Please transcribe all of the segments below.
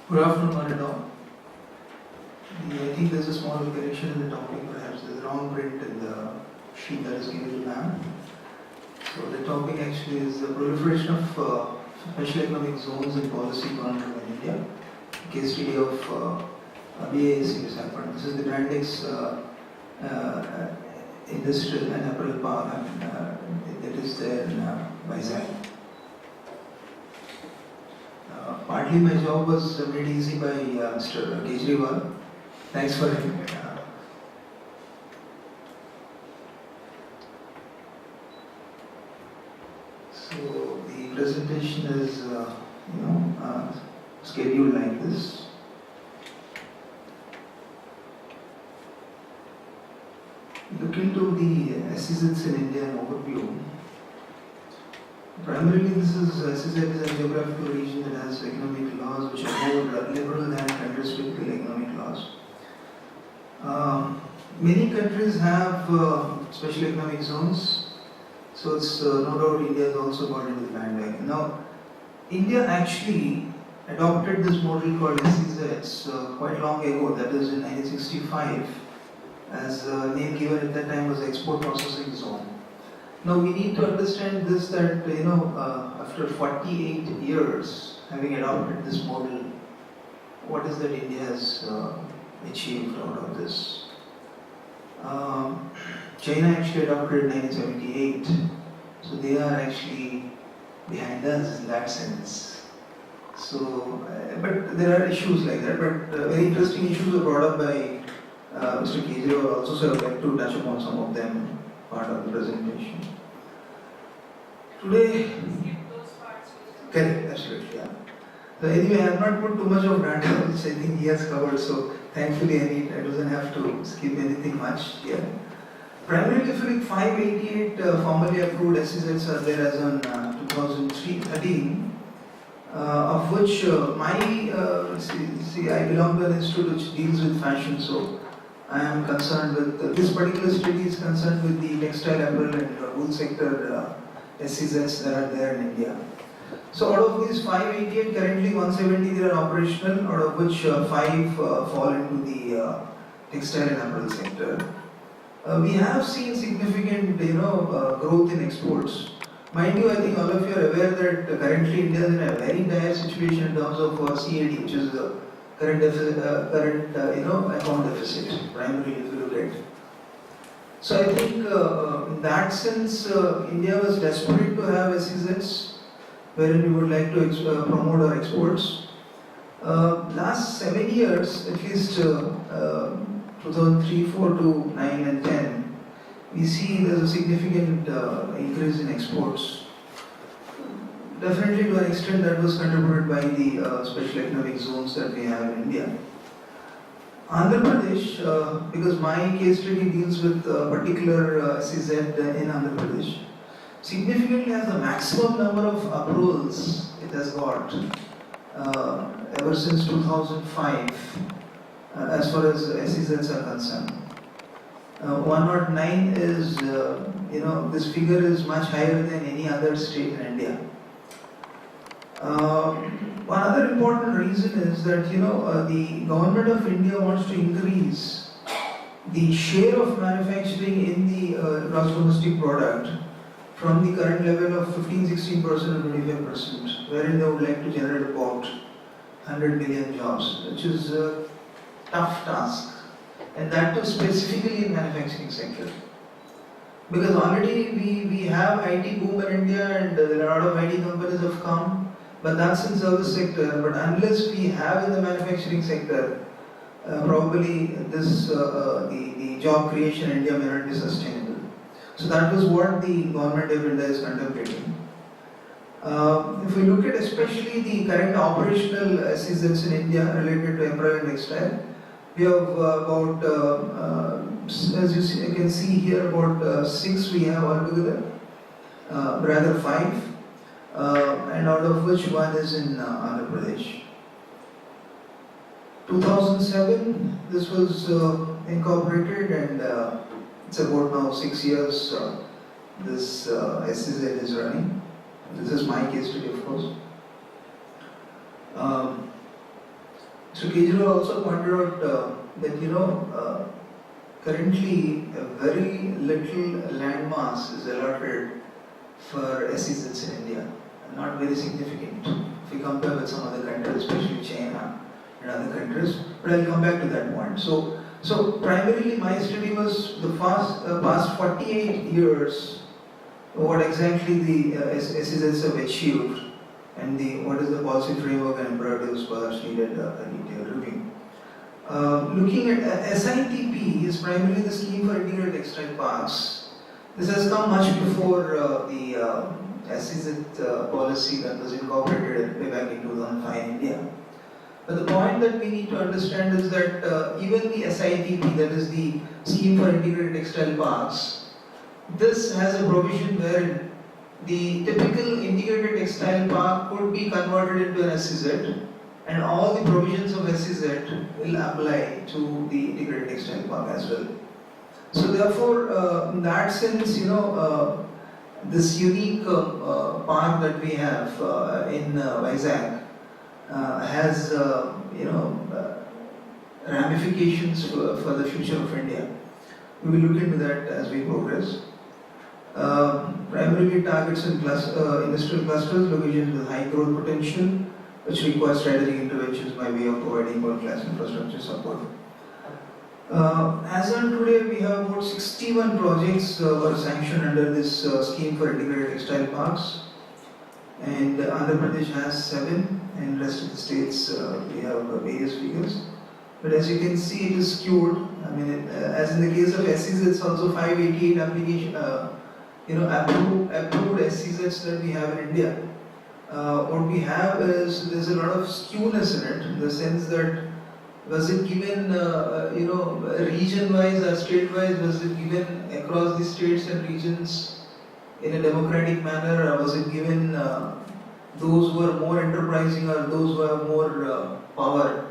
Good afternoon, one and all. I think there's a small correction in the topic, perhaps there's a wrong print in the sheet that is given to ma'am. So the topic actually is the proliferation of special economic zones and policy economy in India. Case study of BASC has happened. This is the Brandex Industrial and Apparel Park that is there in Vizag. Partly my job was made easy by Mr. Kejriwal. Thanks for him. So the presentation is, scheduled like this. Look into the SEZs in India and overview. Primarily, this is SEZ is a geographical region that has economic laws which are more liberal than countries with economic laws. Many countries have special economic zones, so it's no doubt India has also got into the bandwagon. Now, India actually adopted this model called SEZs quite long ago, that is in 1965, as the name given at that time was Export Processing Zone. Now we need to understand this that after 48 years having adopted this model, what is that India has achieved out of this? China actually adopted in 1978, so they are actually behind us in that sense. So, but there are issues like that. But very interesting issues were brought up by Mr. Kejriwal also, so I would like to touch upon some of them part of the presentation. Today, correct, absolutely, yeah. So anyway, I have not put too much of data, which I think he has covered, so thankfully I doesn't have to skip anything much here. Primarily, if you look, 588 formally approved SEZs are there as on 2013, of which I belong to an institute which deals with fashion, so I am concerned with this particular study is concerned with the textile, apparel and wool sector SEZs that are there in India. So out of these 588, currently 170 they are operational, out of which 5 fall into the textile and apparel sector. We have seen significant growth in exports. Mind you, I think all of you are aware that currently India is in a very dire situation in terms of CAD, which is the current account deficit, primarily if you look at. So I think in that sense, India was desperate to have SEZs wherein we would like to promote our exports. Last 7 years, at least 2003, 4 to 9 and 10, we see there's a significant increase in exports. Definitely to an extent that was contributed by the special economic zones that we have in India. Andhra Pradesh, because my case study deals with a particular SEZ in Andhra Pradesh, significantly has the maximum number of approvals it has got ever since 2005 as far as SEZs are concerned. 109 is, this figure is much higher than any other state in India. One other important reason is that the government of India wants to increase the share of manufacturing in the gross domestic product from the current level of 15-16% to 25%, wherein they would like to generate about 100 million jobs, which is a tough task, and that too specifically in manufacturing sector. Because already we have IT boom in India and there are a lot of IT companies have come. But that's in service sector. But unless we have in the manufacturing sector, probably this the job creation in India may not be sustainable. So that was what the government of India is contemplating. If we look at especially the current operational SEZs in India related to apparel and textile, we have about, as you can see here, about 6 we have altogether, rather 5. And out of which one is in Andhra Pradesh. 2007, this was incorporated, and it's about now 6 years this SEZ is running. This is my case study, of course. So Kejriwal also pointed out that currently a very little landmass is allotted for SEZs in India, not very significant if we compare with some other countries, especially China and other countries. But I'll come back to that point. So primarily my study was the past 48 years, what exactly the SEZs have achieved, and what is the policy framework and imperatives perhaps needed a detailed review. Looking at SITP is primarily the scheme for integrated textile parks. This has come much before the SEZ policy that was incorporated way back in 2005 in India. But the point that we need to understand is that even the SITP, that is the scheme for integrated textile parks, this has a provision wherein the typical integrated textile park could be converted into an SEZ, and all the provisions of SEZ will apply to the integrated textile park as well. So therefore, in that sense, this unique park that we have in Vizag has ramifications for the future of India. We will look into that as we progress. Primarily targets industrial clusters, locations with high growth potential, which require strategic interventions by way of providing world-class infrastructure support. As on today, we have about 61 projects were sanctioned under this scheme for integrated textile parks, and Andhra Pradesh has 7, and rest of the states we have various figures. But as you can see, it is skewed. I mean, as in the case of SEZ, it's also 588 application, approved SEZs that we have in India. What we have is there's a lot of skewness in it, in the sense that was it given region-wise or state-wise, was it given across the states and regions in a democratic manner, or was it given those who are more enterprising or those who have more power,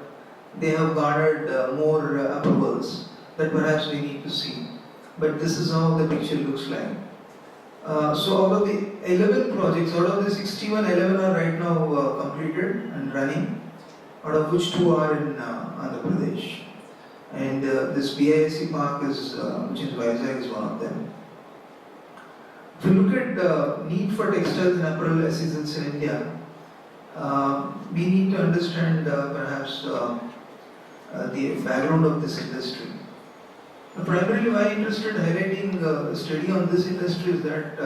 they have garnered more approvals? That perhaps we need to see. But this is how the picture looks like. So out of the 11 projects, out of the 61, 11 are right now completed and running, out of which 2 are in Andhra Pradesh. And this BISC park is, which is Vizag, is one of them. If you look at need for textiles and apparel SEZs in India, we need to understand perhaps the background of this industry. Primarily, why I'm interested in highlighting a study on this industry is that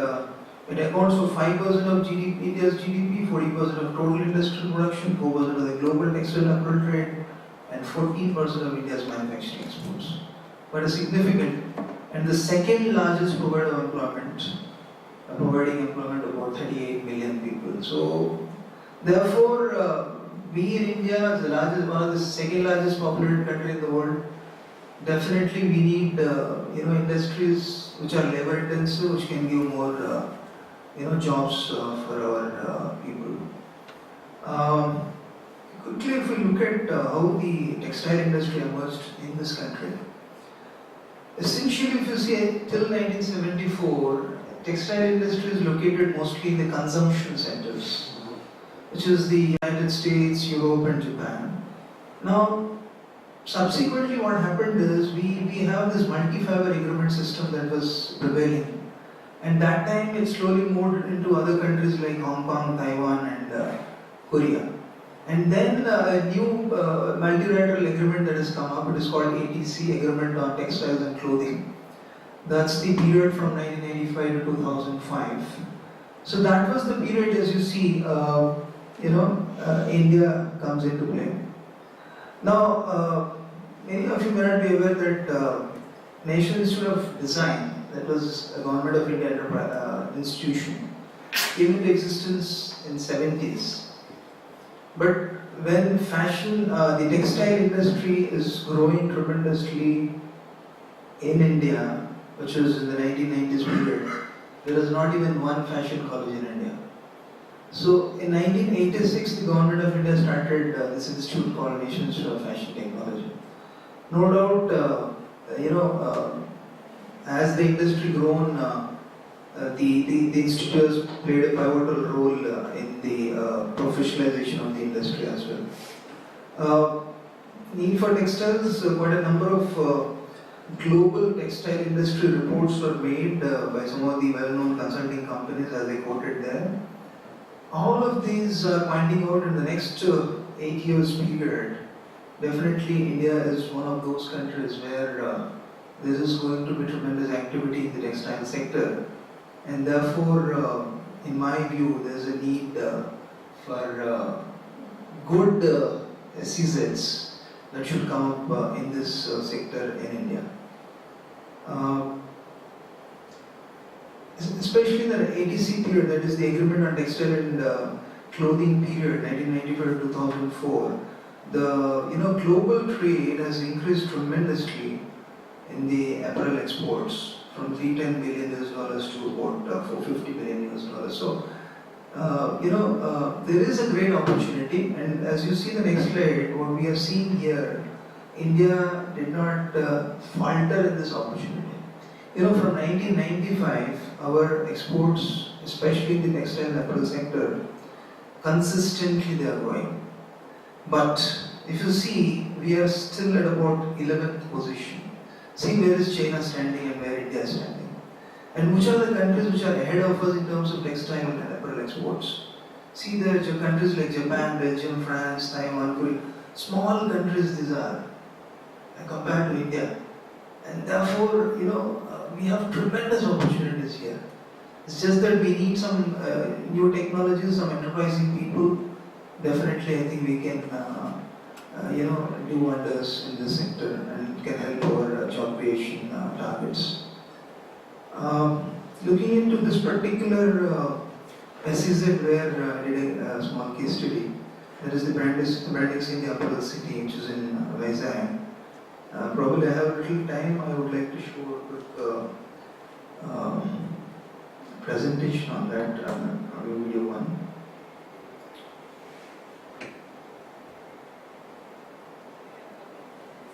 it accounts for 5% of GDP, India's GDP, 40% of total industrial production, 4% of the global textile and apparel trade, and 14% of India's manufacturing exports. But a significant, and the second largest provider of employment, providing employment to about 38 million people. So, therefore, we in India, as one of the second largest populated country in the world, definitely we need industries which are labor intensive, which can give more jobs for our people. Quickly, if we look at how the textile industry emerged in this country, essentially if you see till 1974, textile industry is located mostly in the consumption centers, which is the United States, Europe and Japan. Now, subsequently what happened is we have this multi-fiber agreement system that was prevailing, and that time it slowly moved into other countries like Hong Kong, Taiwan and Korea. And then a new multilateral agreement that has come up, it is called ATC, Agreement on Textiles and Clothing. That's the period from 1995 to 2005. So that was the period, as you see, India comes into play. Now, many of you may not be aware that National Institute of Design, that was a Government of India institution, came into existence in 70s. But when fashion, the textile industry is growing tremendously in India, which was in the 1990s period, there was not even one fashion college in India. So in 1986, the Government of India started this institute called National Institute of Fashion Technology. No doubt, as the industry grown, the institute has played a pivotal role in the professionalization of the industry as well. need for textiles, quite a number of global textile industry reports were made by some of the well-known consulting companies, as I quoted there. All of these are pointing out in the next 8 years period, definitely India is one of those countries where there is going to be tremendous activity in the textile sector, and therefore, in my view, there is a need for good SEZs that should come up in this sector in India. Especially in the ATC period, that is the Agreement on Textile and Clothing period, 1995 to 2004, the global trade has increased tremendously in the apparel exports from $310 billion to about $450 billion. So, there is a great opportunity, and as you see the next slide, what we are seeing here, India did not falter in this opportunity. From 1995, our exports, especially in the textile and apparel sector, consistently they are growing. But if you see, we are still at about 11th position. See where is China standing and where India is standing. And which are the countries which are ahead of us in terms of textile and apparel exports? See, there are countries like Japan, Belgium, France, Taiwan, Korea. Small countries these are compared to India. And therefore, we have tremendous opportunities here. It's just that we need some new technologies, some enterprising people. Definitely, I think we can, do wonders in this sector, and it can help our job creation targets. Looking into this particular SEZ where I did a small case study, that is the Brandix India Apparel City, which is in Vizag. Probably I have a little time, I would like to show a quick presentation on that, on video one.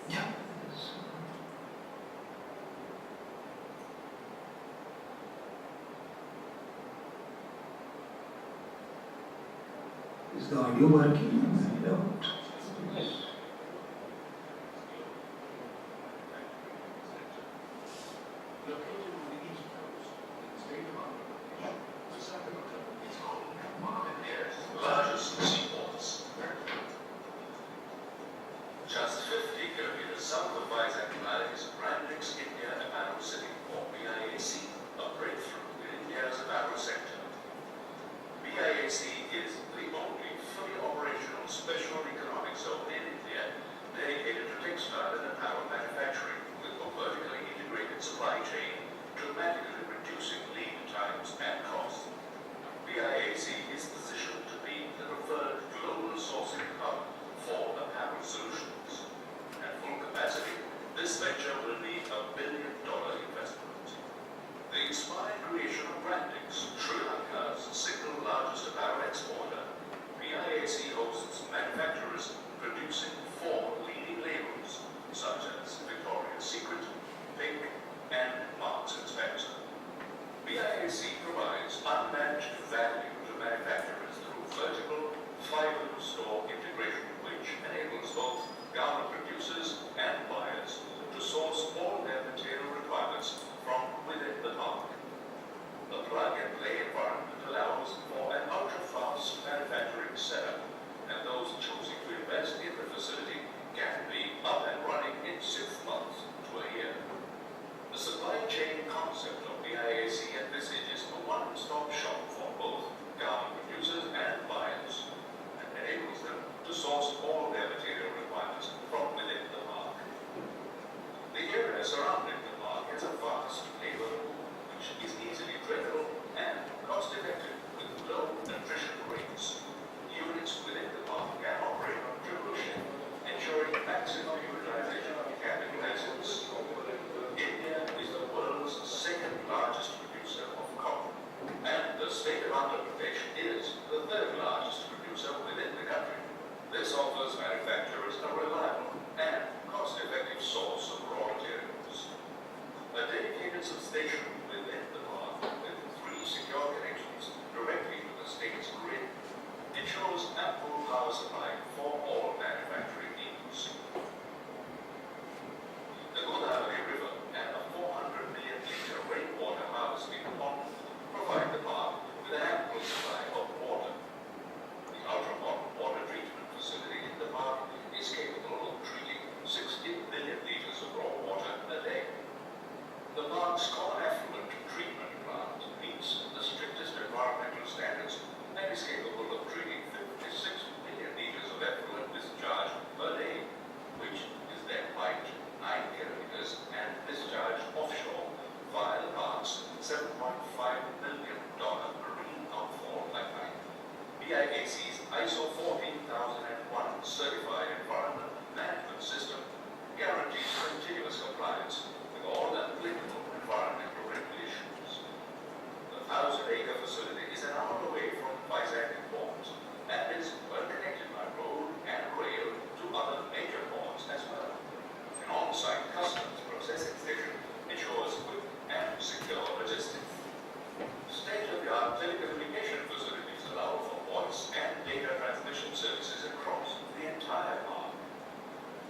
Yeah. Is the audio working? I don't. Just 50 kilometers south of Vizag lies Brandix India Apparel City, or BIAC, a breakthrough in India's apparel sector. BIAC is the only fully operational special economic BIAC's ISO 14001 certified environment management system guarantees continuous compliance with all applicable environmental regulations. The 1,000-acre facility is an hour away from Vizag Port and is well connected by road and rail to other major ports as well. An on-site customs processing station ensures quick and secure logistics. State-of-the-art telecommunication facilities allow for voice and data transmission services across the entire park.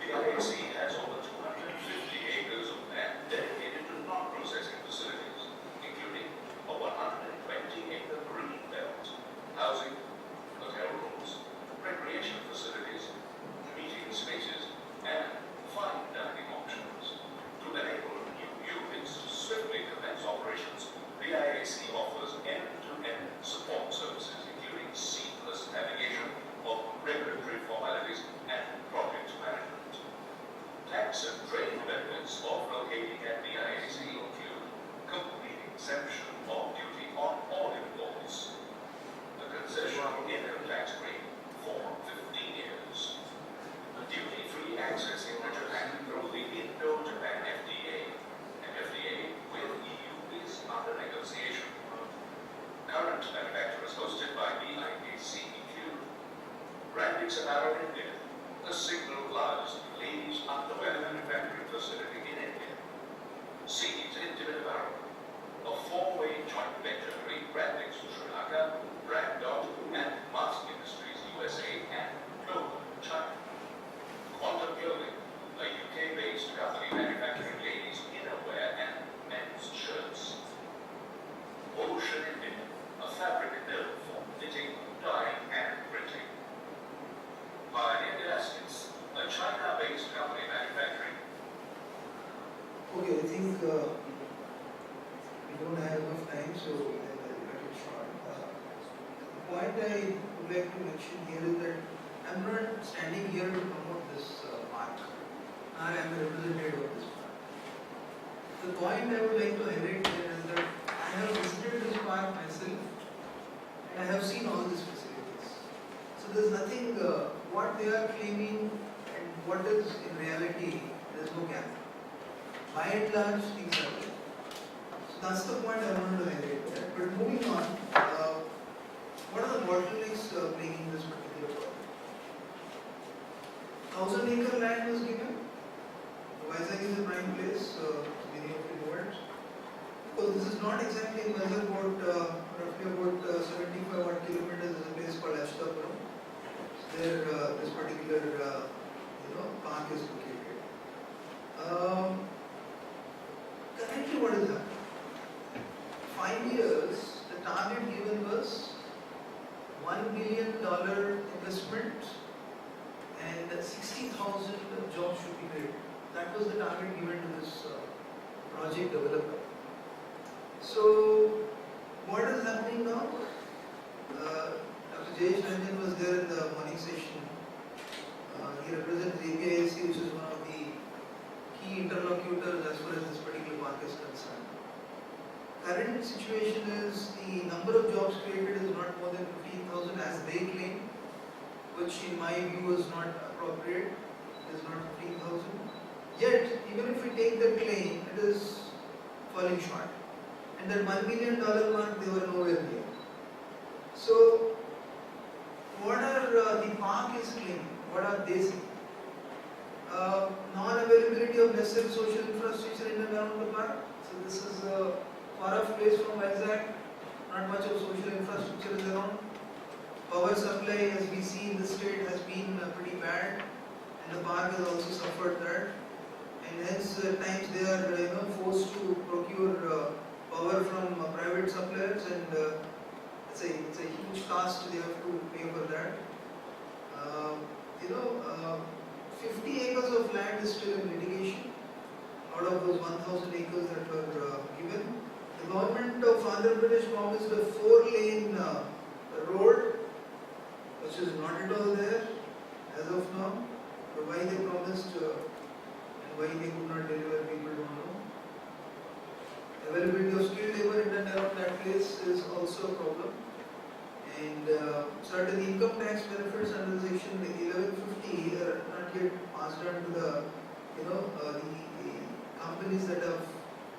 The IAC has over 250 acres of land dedicated to non-processing facilities, including a 120-acre green belt, housing, hotel rooms, recreation facilities, meeting spaces, and fine dining options. To enable new units to swiftly commence operations, the IAC offers end-to-end support services, including seamless navigation of regulatory formalities and project management. Tax and trade benefits of locating at the IAC include complete exemption of duty on all imports, the concession income tax rate for 15 years, duty-free access into Japan through the Indo-Japan FTA, and FTA with EU is under negotiation. Current manufacturers hosted by the IAC include Brandix Apparel India, the single largest ladies' underwear manufacturing facility in India. Seeds Intimate Apparel, a four-way joint venture between Brandix Sri Lanka, Brand Dot, and Mask Industries USA and Global China. Quantum Clothing, a UK-based company manufacturing ladies' innerwear and men's shirts. Ocean India, a fabric mill for knitting, dyeing, and printing. Pioneer Elastics, a China-based company manufacturing. Okay, I think we don't have enough time, so I'll cut it short. The point I would like to mention here is that I'm not standing here to promote this park. I am a representative of this park. The point I would like to highlight here is that I have visited this park myself and I have seen all these facilities. So there's nothing, what they are claiming and what is in reality, there's no gap. By and large, things are there. So that's the point I wanted to highlight there. But moving on, what are the bottlenecks plaguing this particular project? 1,000-acre land was given. Vizag is a prime place, many of you know it. So this is not exactly in Vizag, roughly about 75 odd kilometers is a place called Ashtapuram. So there, this particular park is located. Currently, what is happening? 5 years, the target given was $1 billion investment and 60,000 jobs should be created. That was the target given to this project developer. So, what is happening now? Dr. Jayesh Ranjan was there in the morning session. He represents APIC, which is one of the key interlocutors as far as this particular park is concerned. Current situation is the number of jobs created is not more than 15,000 as they claim, which in my view is not appropriate. It is not 15,000. Yet, even if we take the claim, it is falling short. And that $1 million mark, they were nowhere near. So, what are the park is claiming? What are they saying? Non-availability of necessary social infrastructure in and around the park. So this is a far-off place from Vizag. Not much of social infrastructure is around. Power supply, as we see in the state, has been pretty bad, and the park has also suffered that. And hence, at times they are forced to procure power from private suppliers, and it's a huge cost. They have to pay for that. 50 acres of land is still in litigation out of those 1,000 acres that were given. The government of Andhra Pradesh promised a 4-lane road, which is not at all there as of now. But why they promised and why they could not deliver, people don't know. Availability of skilled labor in and around that place is also a problem. and certain income tax benefits under section 1150 are not yet passed on to the the companies that have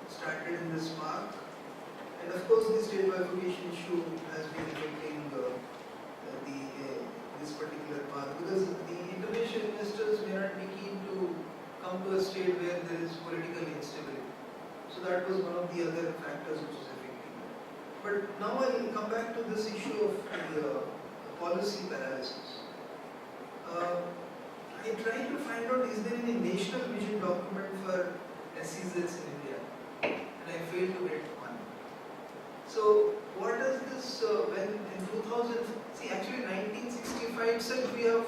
started in this park. And of course, the state bifurcation issue has been affecting this particular park, because the international investors may not be keen to come to a state where there is political instability. So that was one of the other factors which is affecting it. But now I'll come back to this issue of the policy paralysis. I tried to find out, is there any national vision document for SEZs in India, and I failed to get one. So what does this, when in 2000, see actually 1965 itself we have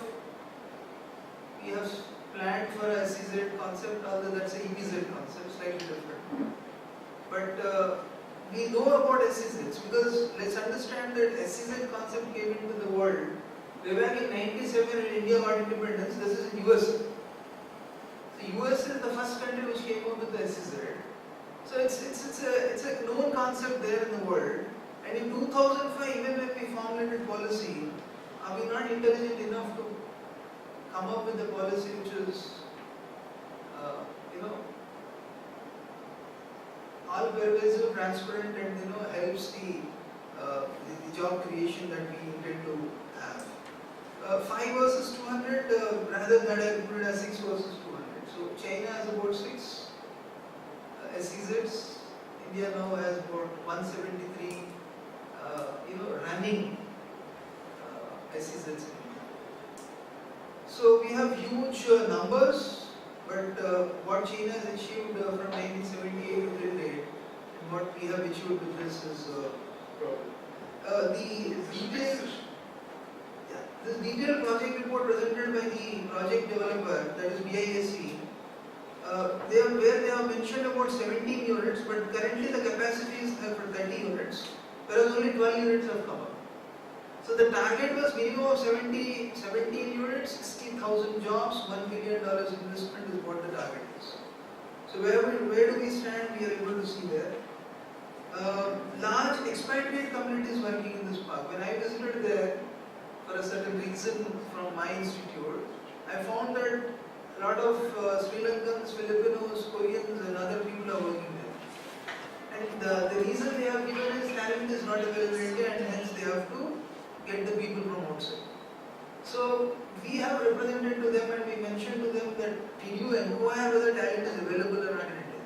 planned for a SEZ concept, although that's a EBZ concept, slightly different. But we know about SEZs because let's understand that SEZ concept came into the world way back in 97 when India got independence. This is in US. The US is the first country which came up with the SEZ. So it's a known concept there in the world. And in 2005, even when we formulated policy, are we not intelligent enough to come up with a policy which is, all pervasive, transparent, and helps the job creation that we intend to have. 5 versus 200, rather than I put it as 6 versus 200. So China has about 6 SEZs. India now has about 173, running SEZs in India. So we have huge numbers, but what China has achieved from 1978 to date, and what we have achieved with this is a problem. This detailed project report presented by the project developer, that is BISC, where they have mentioned about 17 units, but currently the capacity is for 30 units, whereas only 12 units have come up. So the target was minimum of 17 units, 60,000 jobs, $1 billion investment is what the target is. So where do we stand? We are able to see there. Large expatriate communities working in this park. When I visited there for a certain reason from my institute, I found that a lot of Sri Lankans, Filipinos, Koreans and other people are working there. And the reason they have given is talent is not available in India, and hence they have to get the people from outside. So we have represented to them and we mentioned to them that did you inquire whether talent is available or not in India?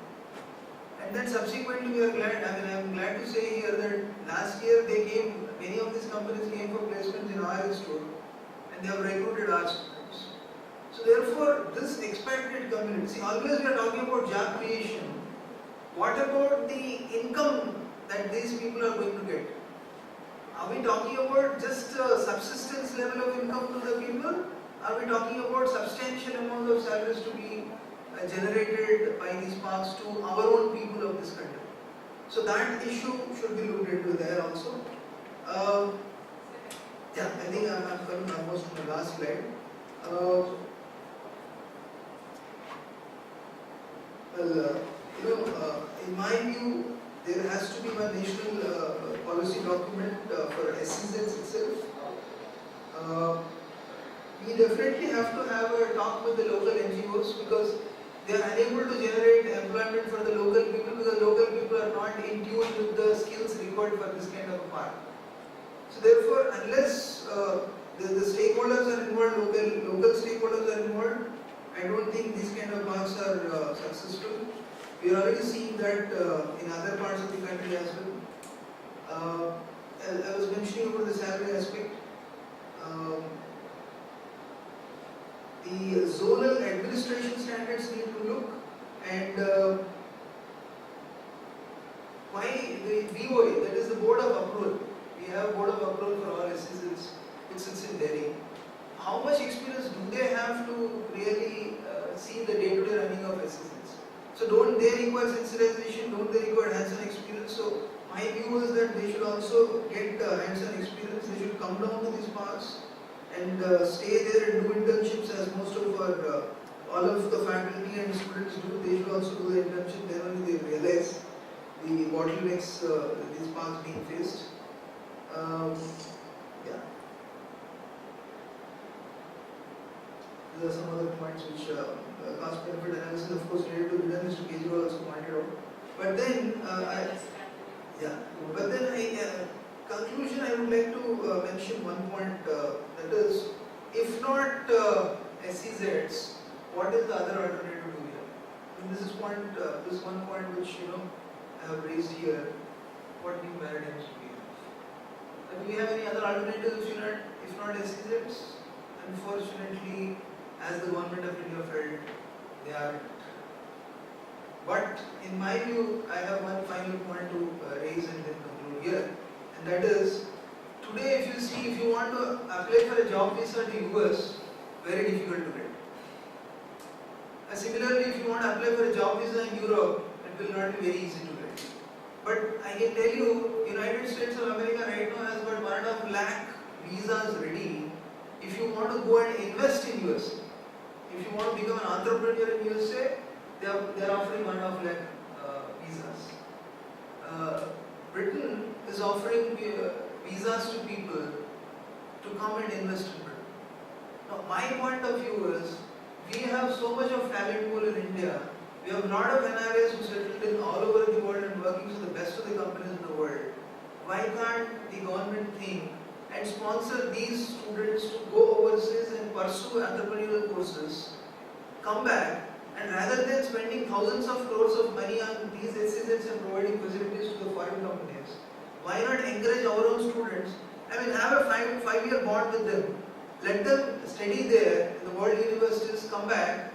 And then subsequently we are glad, I am glad to say here that last year they came, many of these companies came for placements in our institute and they have recruited our students. So therefore this expatriate community, see always we are talking about job creation. What about the income that these people are going to get? Are we talking about just subsistence level of income to the people? Are we talking about substantial amount of salaries to be generated by these parks to our own people of this country? So that issue should be looked into there also. I think I'm coming almost to my last slide. In my view, there has to be one national policy document for SEZs itself. We definitely have to have a talk with the local NGOs because they are unable to generate employment for the local people because local people are not in tune with the skills required for this kind of a park. So therefore, unless the stakeholders are involved, local stakeholders are involved, I don't think these kind of parks are successful. We are already seeing that in other parts of the country as well. I was mentioning about the salary aspect. The zonal administration standards need to look, and why the BOA, that is the Board of Approval. We have Board of Approval for all SEZs, which sits in Delhi. How much experience do they have to really see the day-to-day running of SEZs? So don't they require sensitization, don't they require hands-on experience? So my view is that they should also get hands-on experience, they should come down to these parks and stay there and do internships as most of our, all of the faculty and students do. They should also do the internship, then only they realize the bottlenecks these parks being faced. some other points which cost benefit analysis, of course, related to return, Mr. Kejriwal also pointed out. But then, conclusion, I would like to mention one point, that is, if not SEZs, what is the other alternative to here? And this is one point which I have raised here. What new paradigms do we have? Do we have any other alternatives if not SEZs? Unfortunately, as the government of India felt, they aren't. But in my view, I have one final point to raise and then conclude here, and that is, today if you want to apply for a job visa to US, very difficult to get. And similarly, if you want to apply for a job visa in Europe, it will not be very easy to get. But I can tell you, United States of America right now has got 1.5 lakh visas ready. If you want to go and invest in USA, if you want to become an entrepreneur in USA, they are offering 1.5 lakh visas. Britain is offering visas to people to come and invest in Britain. Now, my point of view is, we have so much of talent pool in India. We have a lot of NRIs who settled in all over the world and working for the best of the companies in the world. Why can't the government think and sponsor these students to go overseas and pursue entrepreneurial courses, come back, and rather than spending thousands of crores of money on these SEZs and providing facilities to the foreign companies, why not encourage our own students? I mean, have a five-year bond with them. Let them study there in the world universities, come back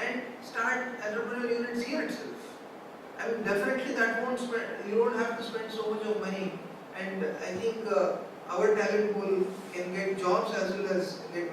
and start entrepreneurial units here itself. I mean, definitely that won't spend, you don't have to spend so much of money, and I think our talent pool can get jobs as well as get